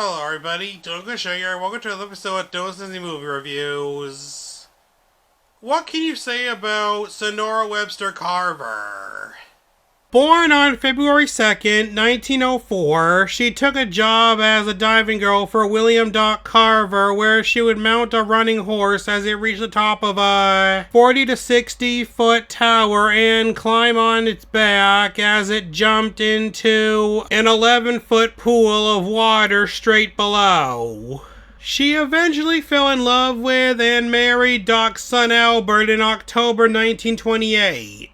Hello everybody, Doug Show here. Welcome to another episode of Doug's Disney Movie Reviews. What can you say about Sonora Webster Carver? Born on February 2nd, 1904, she took a job as a diving girl for William Dock Carver, where she would mount a running horse as it reached the top of a 40 to 60 foot tower and climb on its back as it jumped into an 11-foot pool of water straight below. She eventually fell in love with and married Doc's son Albert in October 1928.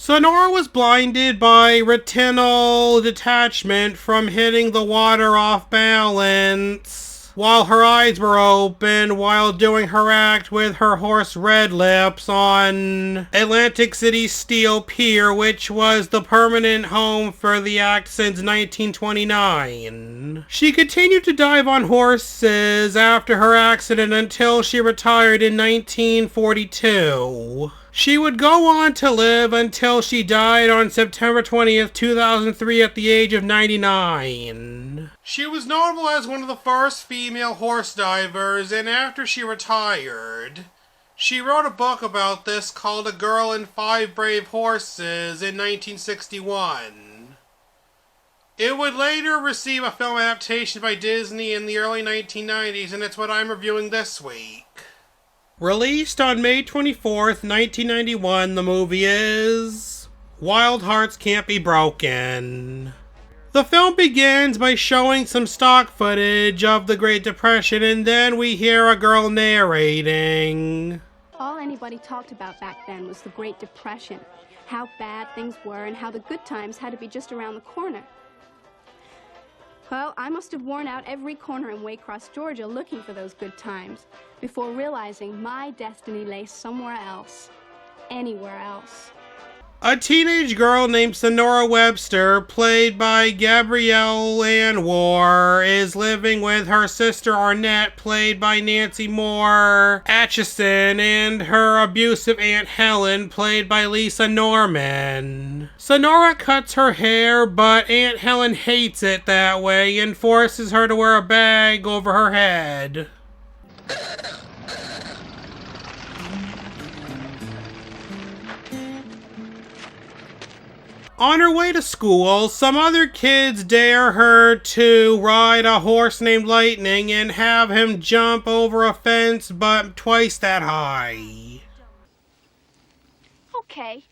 Sonora was blinded by retinal detachment from hitting the water off balance while her eyes were open while doing her act with her horse Red Lips on Atlantic City Steel Pier, which was the permanent home for the act since 1929. She continued to dive on horses after her accident until she retired in 1942. She would go on to live until she died on September 20th, 2003 at the age of 99. She was notable as one of the first female horse divers, and after she retired, she wrote a book about this called A Girl and Five Brave Horses in 1961. It would later receive a film adaptation by Disney in the early 1990s, and it's what I'm reviewing this week. Released on May 24th, 1991, the movie is Wild Hearts Can't Be Broken. The film begins by showing some stock footage of the Great Depression, and then we hear a girl narrating. All anybody talked about back then was the Great Depression, how bad things were and how the good times had to be just around the corner. Well, I must have worn out every corner in Waycross, Georgia looking for those good times before realizing my destiny lay somewhere else. Anywhere else. A teenage girl named Sonora Webster, played by Gabrielle Anwar, is living with her sister Arnett, played by Nancy Moore Atchison, and her abusive Aunt Helen, played by Lisa Norman. Sonora cuts her hair, but Aunt Helen hates it that way and forces her to wear a bag over her head. On her way to school, some other kids dare her to ride a horse named Lightning and have him jump over a fence but twice that high. Okay,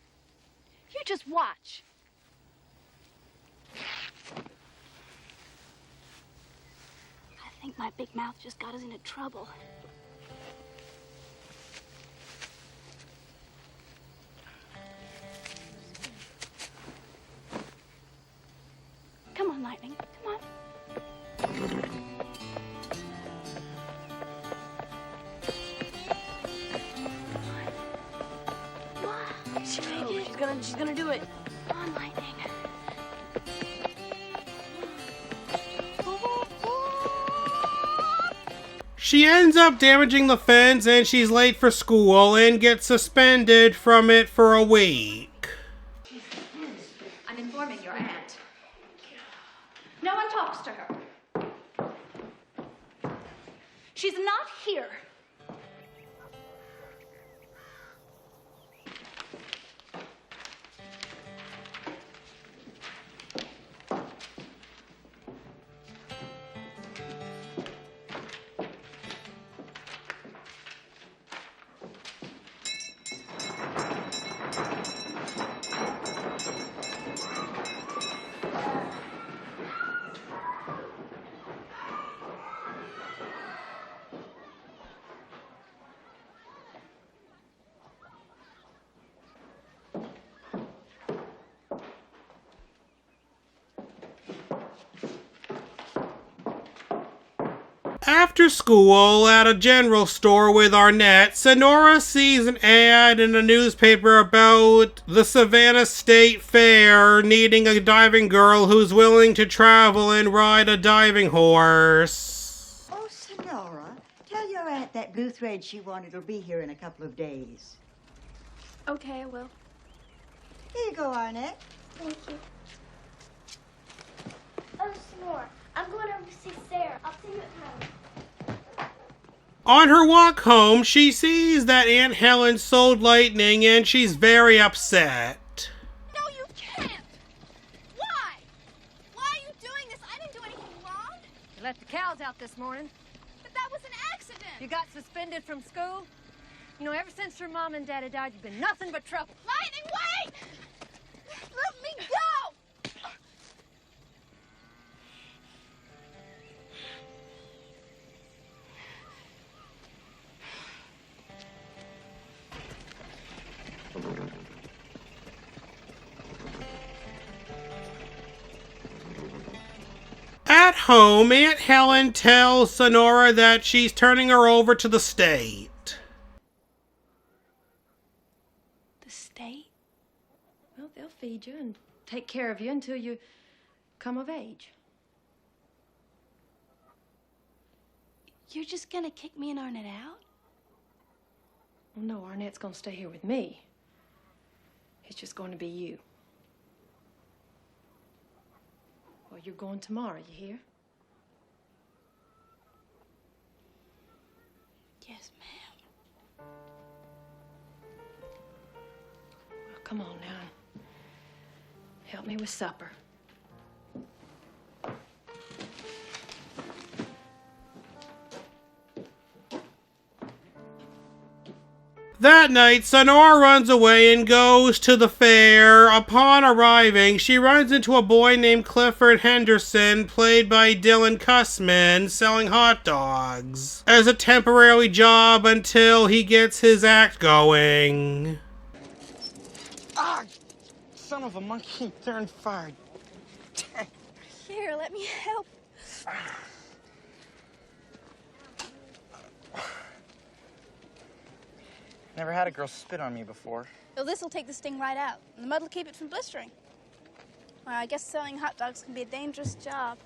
you just watch. I think my big mouth just got us into trouble. Come on, Lightning. Come on. Come on. She's gonna do it. Come on, Lightning. She ends up damaging the fence and she's late for school and gets suspended from it for a week. I'm informing your aunt. No one talks to her. She's not here. After school, at a general store with Arnett, Sonora sees an ad in a newspaper about the Savannah State Fair needing a diving girl who's willing to travel and ride a diving horse. Oh, Sonora, tell your aunt that blue thread she wanted will be here in a couple of days. Okay, I will. Here you go, Arnett. Thank you. Oh, Sonora, I'm going over to see Sarah. I'll see you at home. On her walk home, she sees that Aunt Helen sold Lightning and she's very upset. No, you can't. Why? Why are you doing this? I didn't do anything wrong. You let the cows out this morning. But that was an accident. You got suspended from school. You know, ever since your mom and daddy died, you've been nothing but trouble. Lightning, wait! Let me go! At home, Aunt Helen tells Sonora that she's turning her over to the state. The state? Well, they'll feed you and take care of you until you come of age. You're just gonna kick me and Arnett out? Well, no, Arnett's gonna stay here with me. It's just going to be you. Well, you're going tomorrow, you hear? Yes, ma'am. Well, come on now. Help me with supper. That night, Sonora runs away and goes to the fair. Upon arriving, she runs into a boy named Clifford Henderson, played by Dylan Cussman, selling hot dogs as a temporary job until he gets his act going. Ah! Son of a monkey turned fired. Here, let me help. Never had a girl spit on me before. Well, this will take the sting right out. And the mud will keep it from blistering. Well, I guess selling hot dogs can be a dangerous job.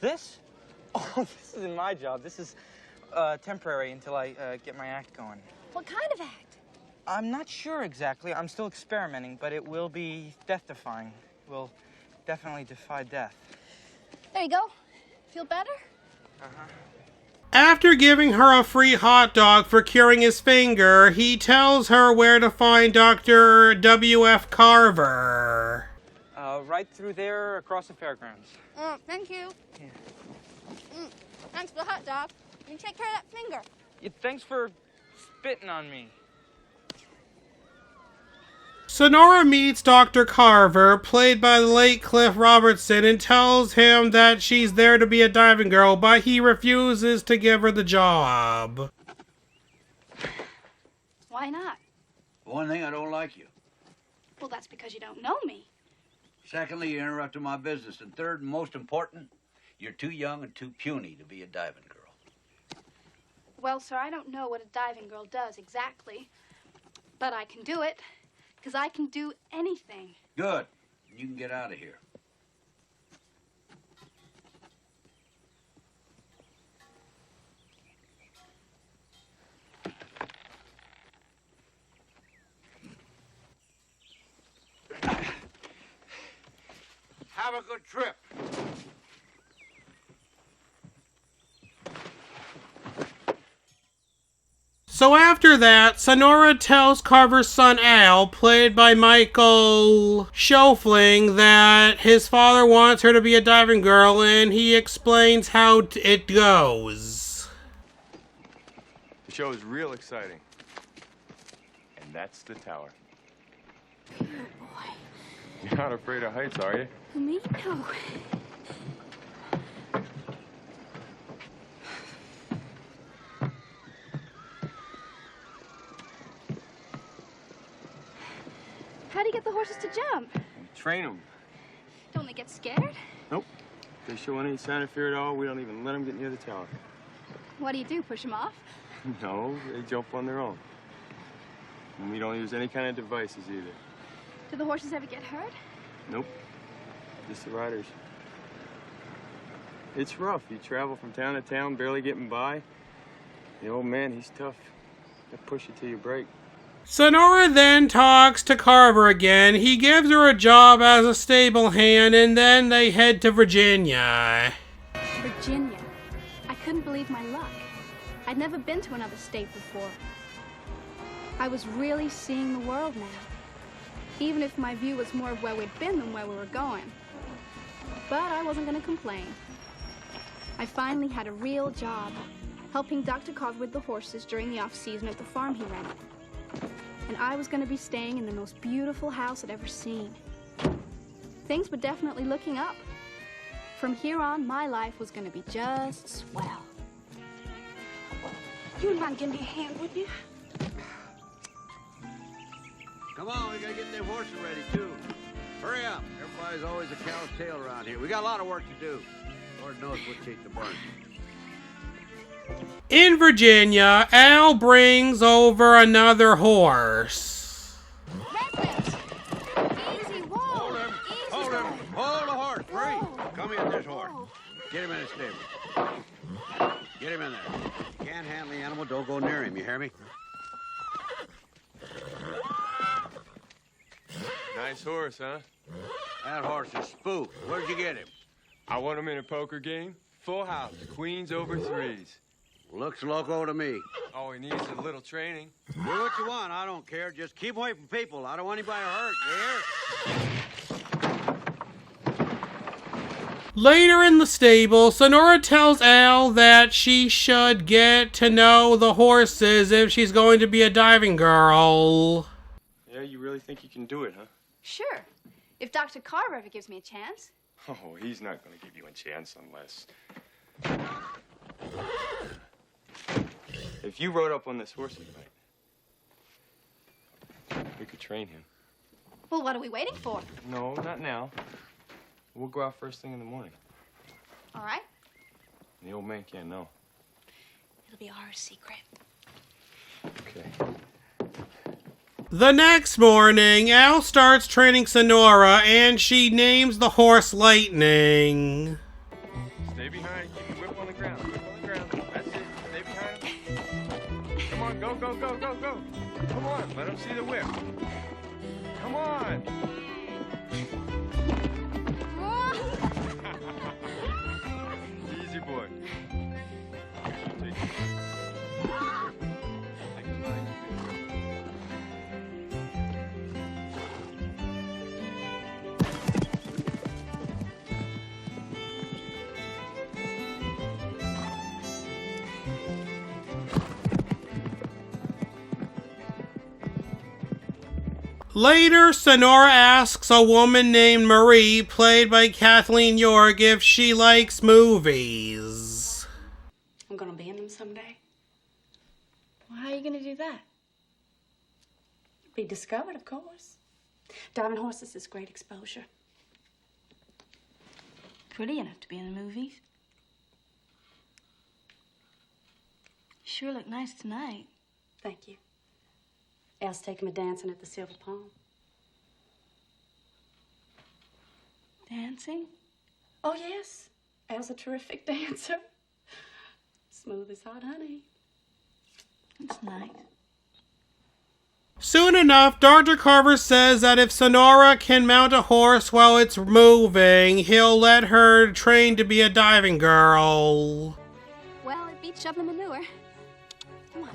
This? Oh, this isn't my job. This is temporary until I get my act going. What kind of act? I'm not sure exactly. I'm still experimenting, but it will be death-defying. Will definitely defy death. There you go. Feel better? Uh-huh. After giving her a free hot dog for curing his finger, he tells her where to find Dr. W.F. Carver. Right through there across the fairgrounds. Oh, thank you. Yeah. Thanks for the hot dog. You take care of that finger. Yeah, thanks for spitting on me. Sonora meets Dr. Carver, played by the late Cliff Robertson, and tells him that she's there to be a diving girl, but he refuses to give her the job. Why not? One thing, I don't like you. Well, that's because you don't know me. Secondly, you interrupted my business. And third, and most important, you're too young and too puny to be a diving girl. Well, sir, I don't know what a diving girl does exactly, but I can do it, because I can do anything. Good. You can get out of here. Have a good trip. So after that, Sonora tells Carver's son Al, played by Michael Schofling, that his father wants her to be a diving girl, and he explains how it goes. The show is real exciting. And that's the tower. Good boy. You're not afraid of heights, are you? Who, me? No. How do you get the horses to jump? We train them. Don't they get scared? Nope. If they show any sign of fear at all, we don't even let them get near the tower. What do? Push them off? No, they jump on their own. And we don't use any kind of devices either. Do the horses ever get hurt? Nope. Just the riders. It's rough. You travel from town to town, barely getting by. The old man, he's tough. He'll push you till you break. Sonora then talks to Carver again. He gives her a job as a stable hand, and then they head to Virginia. Virginia. I couldn't believe my luck. I'd never been to another state before. I was really seeing the world now, even if my view was more of where we'd been than where we were going. But I wasn't going to complain. I finally had a real job, helping Dr. Carver with the horses during the off-season at the farm he rented. And I was going to be staying in the most beautiful house I'd ever seen. Things were definitely looking up. From here on, my life was going to be just swell. You'd mind giving me a hand, wouldn't you? Come on, we gotta get them horses ready, too. Hurry up. Everybody's always a cow's tail around here. We got a lot of work to do. Lord knows what take the burn. In Virginia, Al brings over another horse. Easy, whoa! Hold him! Hold him! Hold the horse! Free! Come in this horse. Get him in the stable. Get him in there. Can't handle the animal, don't go near him, you hear me? Nice horse, huh? That horse is spooked. Where'd you get him? I won him in a poker game. Full house. Queens over threes. Looks loco to me. Oh, he needs a little training. Do what you want, I don't care. Just keep away from people. I don't want anybody hurt, you hear? Later in the stable, Sonora tells Al that she should get to know the horses if she's going to be a diving girl. Yeah, you really think you can do it, huh? Sure. If Dr. Carver ever gives me a chance. Oh, he's not going to give you a chance unless... If you rode up on this horse tonight, we could train him. Well, what are we waiting for? No, not now. We'll go out first thing in the morning. All right. The old man can't know. It'll be our secret. Okay. The next morning, Al starts training Sonora, and she names the horse Lightning. Stay behind. Keep your whip on the ground. Whip on the ground. That's it. Stay behind him. Come on, go, go, go, go, go. Come on, let him see the whip. Come on. Easy, boy. Take it. Take his line. Later, Sonora asks a woman named Marie, played by Kathleen York, if she likes movies. I'm gonna be in them someday. Well, how are you going to do that? Be discovered, of course. Diving horses is great exposure. Pretty enough to be in the movies. Sure look nice tonight. Thank you. Al's taking me dancing at the Silver Palm. Dancing? Oh, yes. Al's a terrific dancer. Smooth as hot honey. That's nice. Soon enough, Dr. Carver says that if Sonora can mount a horse while it's moving, he'll let her train to be a diving girl. Well, it beats shoveling manure. Come on.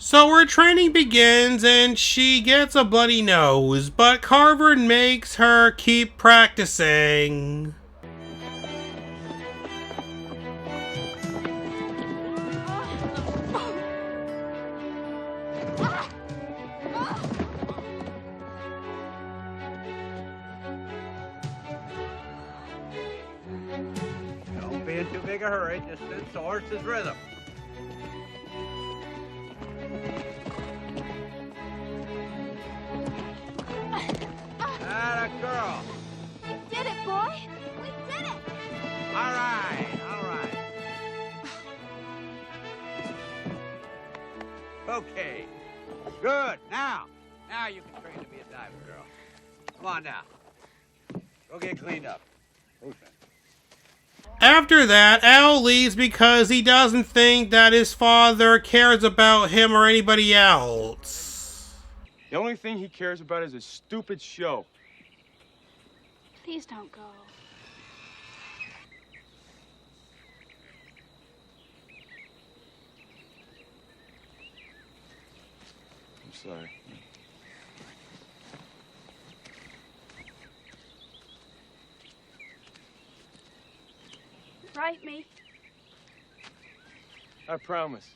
So her training begins and she gets a bloody nose, but Carver makes her keep practicing. Don't be in too big a hurry. Just sense the horse's rhythm. Atta girl. We did it, boy. We did it. All right, all right. Okay. Good. Now you can train to be a diving girl. Come on now. Go get cleaned up. After that, Al leaves because he doesn't think that his father cares about him or anybody else. The only thing he cares about is a stupid show. Please don't go. sorry. Write me. I promise.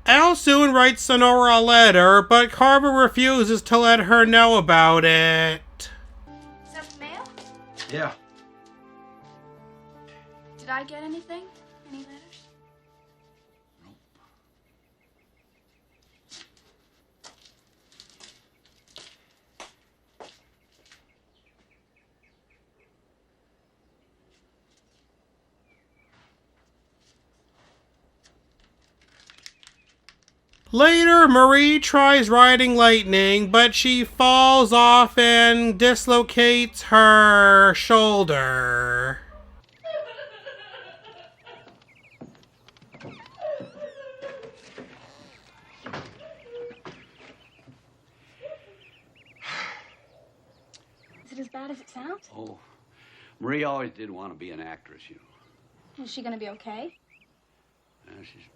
Al soon writes Sonora a letter, but Carver refuses to let her know about it. Is that the mail? Yeah. Did I get anything? Any letters? Later, Marie tries riding Lightning, but she falls off and dislocates her shoulder. Is it as bad as it sounds? Oh, Marie always did want to be an actress, you know. Is she gonna be okay? She's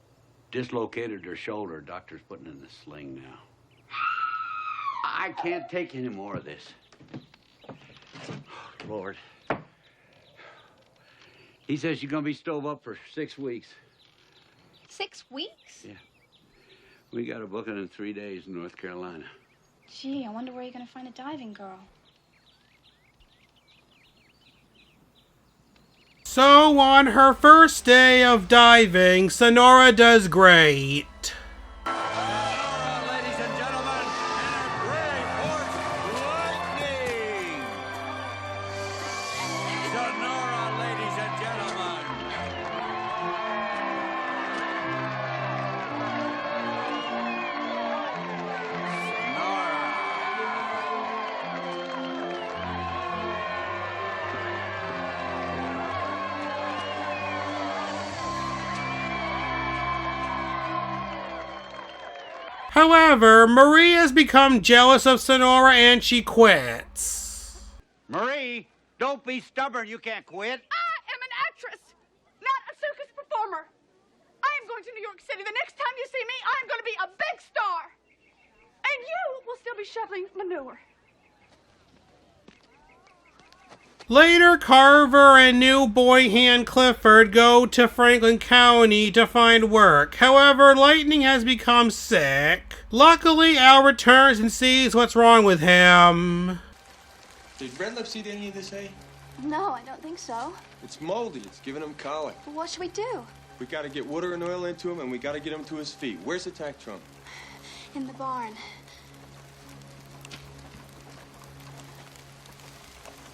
dislocated her shoulder. Doctor's putting in the sling now. I can't take any more of this. Lord. He says she's gonna be stove up for 6 weeks. 6 weeks? Yeah. We got a booking in 3 days in North Carolina. Gee, I wonder where you're gonna find a diving girl. So, on her first day of diving, Sonora does great. Sonora, ladies and gentlemen, and a great horse, Lightning! Sonora, ladies and gentlemen. However, Marie has become jealous of Sonora and she quits. Marie, don't be stubborn. You can't quit. I am an actress, not a circus performer. I am going to New York City. The next time you see me, I'm going to be a big star. And you will still be shoveling manure. Later, Carver and new boy hand Clifford go to Franklin County to find work. However, Lightning has become sick. Luckily, Al returns and sees what's wrong with him. Did Red Lips eat any of this hay? No, I don't think so. It's moldy. It's giving him colic. But what should we do? We gotta get water and oil into him, and we gotta get him to his feet. Where's the tack trunk? In the barn.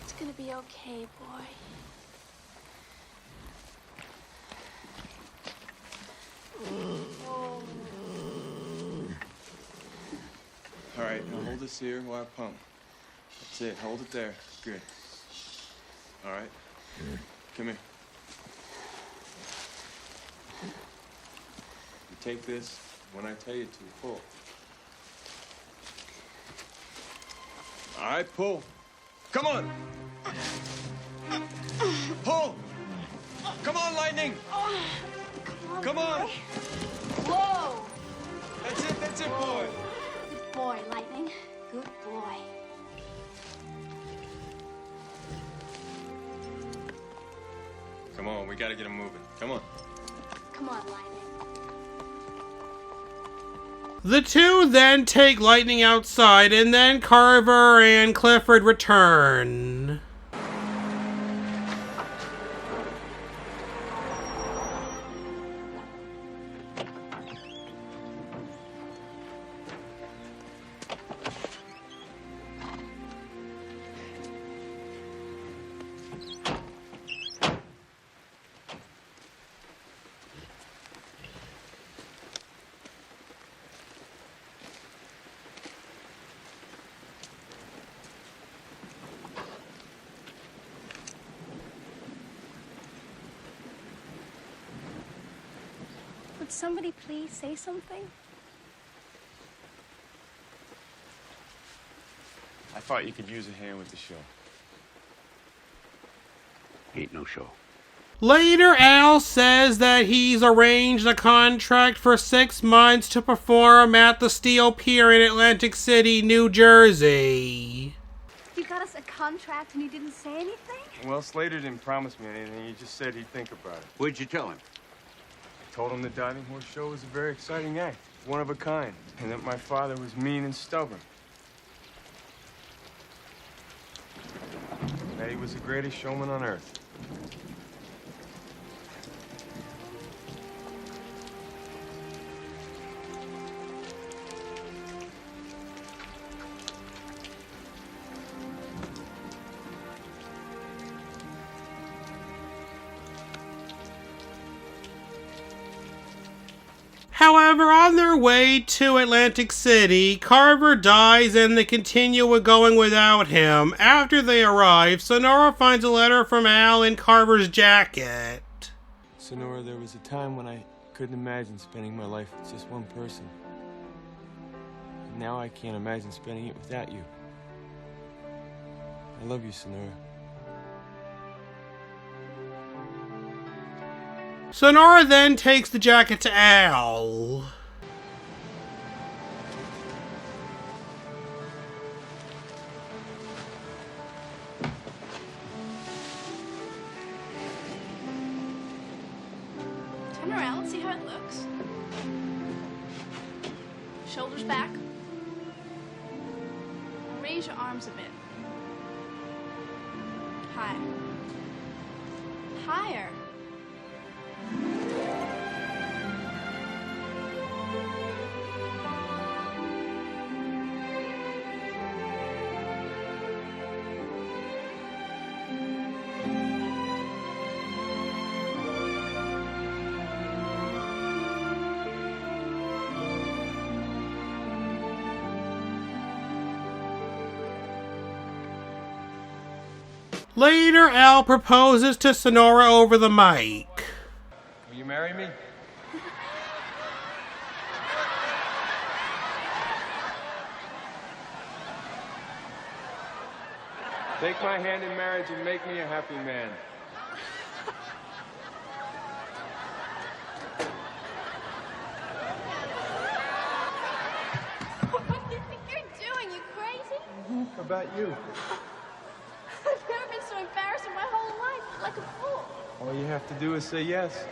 It's gonna be okay, boy. All right, now hold this here while I pump. That's it. Hold it there. Good. All right. Come here. You take this when I tell you to. Pull. All right, pull. Come on. Pull. Come on, Lightning. Come on. Whoa! That's it, boy. Good boy, Lightning. Good boy. Come on, we gotta get him moving. Come on. Come on, Lightning. The two then take Lightning outside, and then Carver and Clifford return. Would somebody please say something? thought you could use a hand with the show. Ain't no show. Later, Al says that he's arranged a contract for 6 months to perform at the Steel Pier in Atlantic City, New Jersey. You got us a contract and you didn't say anything? Well, Slater didn't promise me anything. He just said he'd think about it. What'd you tell him? I told him the diving horse show was a very exciting act, one of a kind, and that my father was mean and stubborn. That he was the greatest showman on earth. However, on their way to Atlantic City, Carver dies and they continue with going without him. After they arrive, Sonora finds a letter from Al in Carver's jacket. Sonora, there was a time when I couldn't imagine spending my life with just one person. And now I can't imagine spending it without you. I love you, Sonora. Sonora then takes the jacket to Al. Turn around, let's see how it looks. Shoulders back. Raise your arms a bit. Higher. Higher. Later, Al proposes to Sonora over the mic. Will you marry me? Take my hand in marriage and make me a happy man. What do you think you're doing? You crazy? How about you? I've never been so embarrassed in my whole life, like a fool. All you have to do is say yes.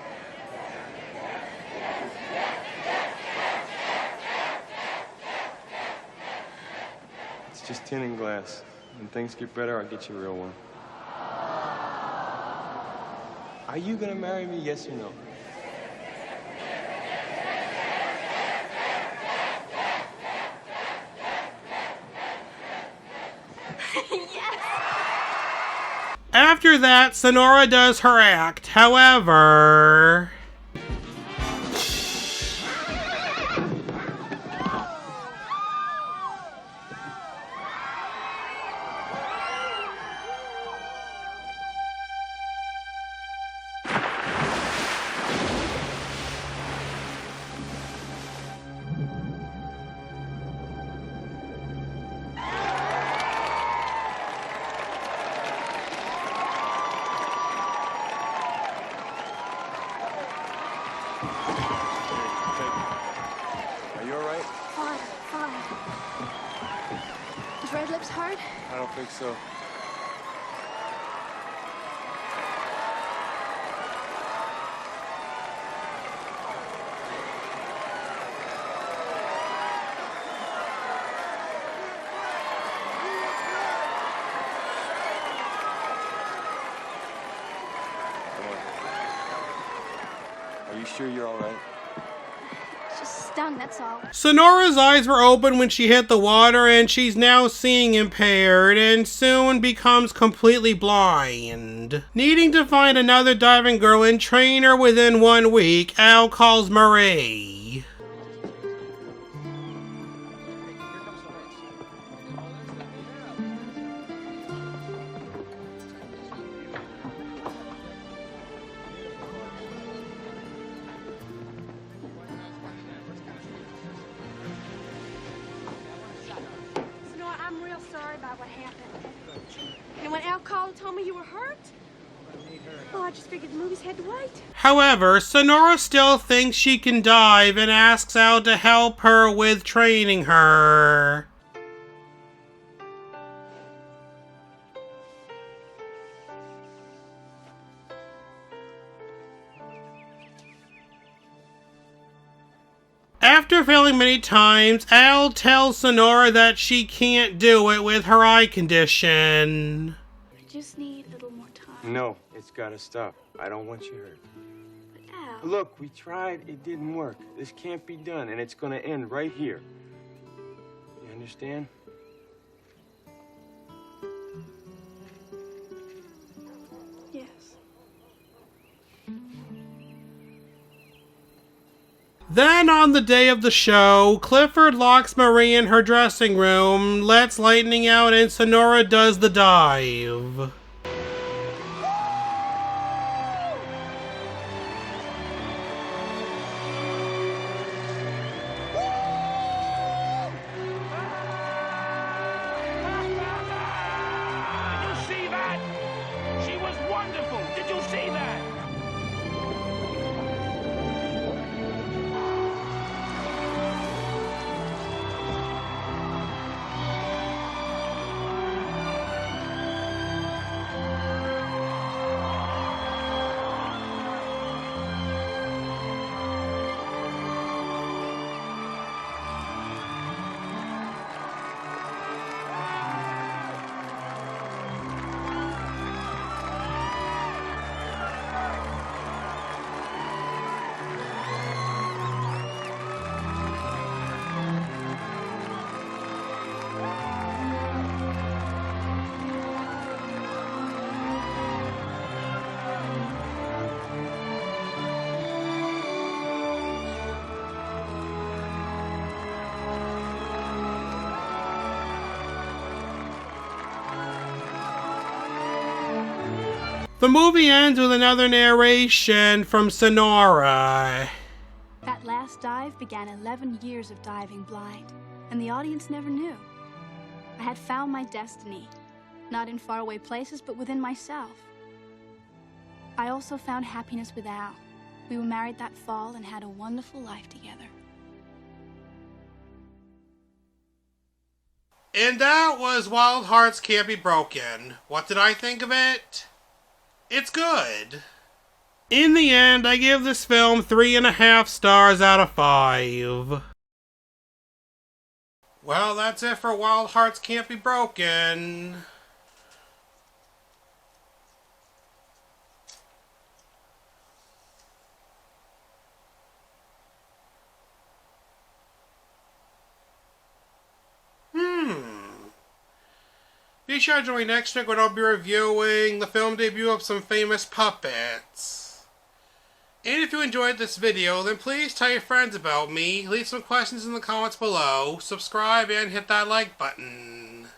It's just tin and glass. When things get better, I'll get you a real one. Are you gonna marry me, yes or no? After that, Sonora does her act. However... Are you all right? Fine, fine. Is Red Lips hard? I don't think so. Come on. Are you sure you're all right? Just stung, that's all. Sonora's eyes were open when she hit the water, and she's now seeing impaired, and soon becomes completely blind. Needing to find another diving girl and train her within 1 week, Al calls Marie. Sonora, I'm real sorry about what And when Al called and told me you were hurt, well, I just figured the movies had to wait. However, Sonora still thinks she can dive and asks Al to help her with training her. After failing many times, Al tells Sonora that she can't do it with her eye condition. I just need a little more time. No, it's gotta stop. I don't want you hurt. But Al. Look, we tried, it didn't work. This can't be done, and it's gonna end right here. You understand? Yes. Then on the day of the show, Clifford locks Marie in her dressing room, lets lightning out, and Sonora does the dive. Did you see that? She was wonderful. Did you see that? The movie ends with another narration from Sonora. That last dive began 11 years of diving blind, and the audience never knew. I had found my destiny, not in faraway places, but within myself. I also found happiness with Al. We were married that fall and had a wonderful life together. And that was Wild Hearts Can't Be Broken. What did I think of it? It's good. In the end, I give this film 3.5 stars out of 5. Well, that's it for Wild Hearts Can't Be Broken. Be sure to join me next week when I'll be reviewing the film debut of some famous puppets. And if you enjoyed this video, then please tell your friends about me, leave some questions in the comments below, subscribe, and hit that like button.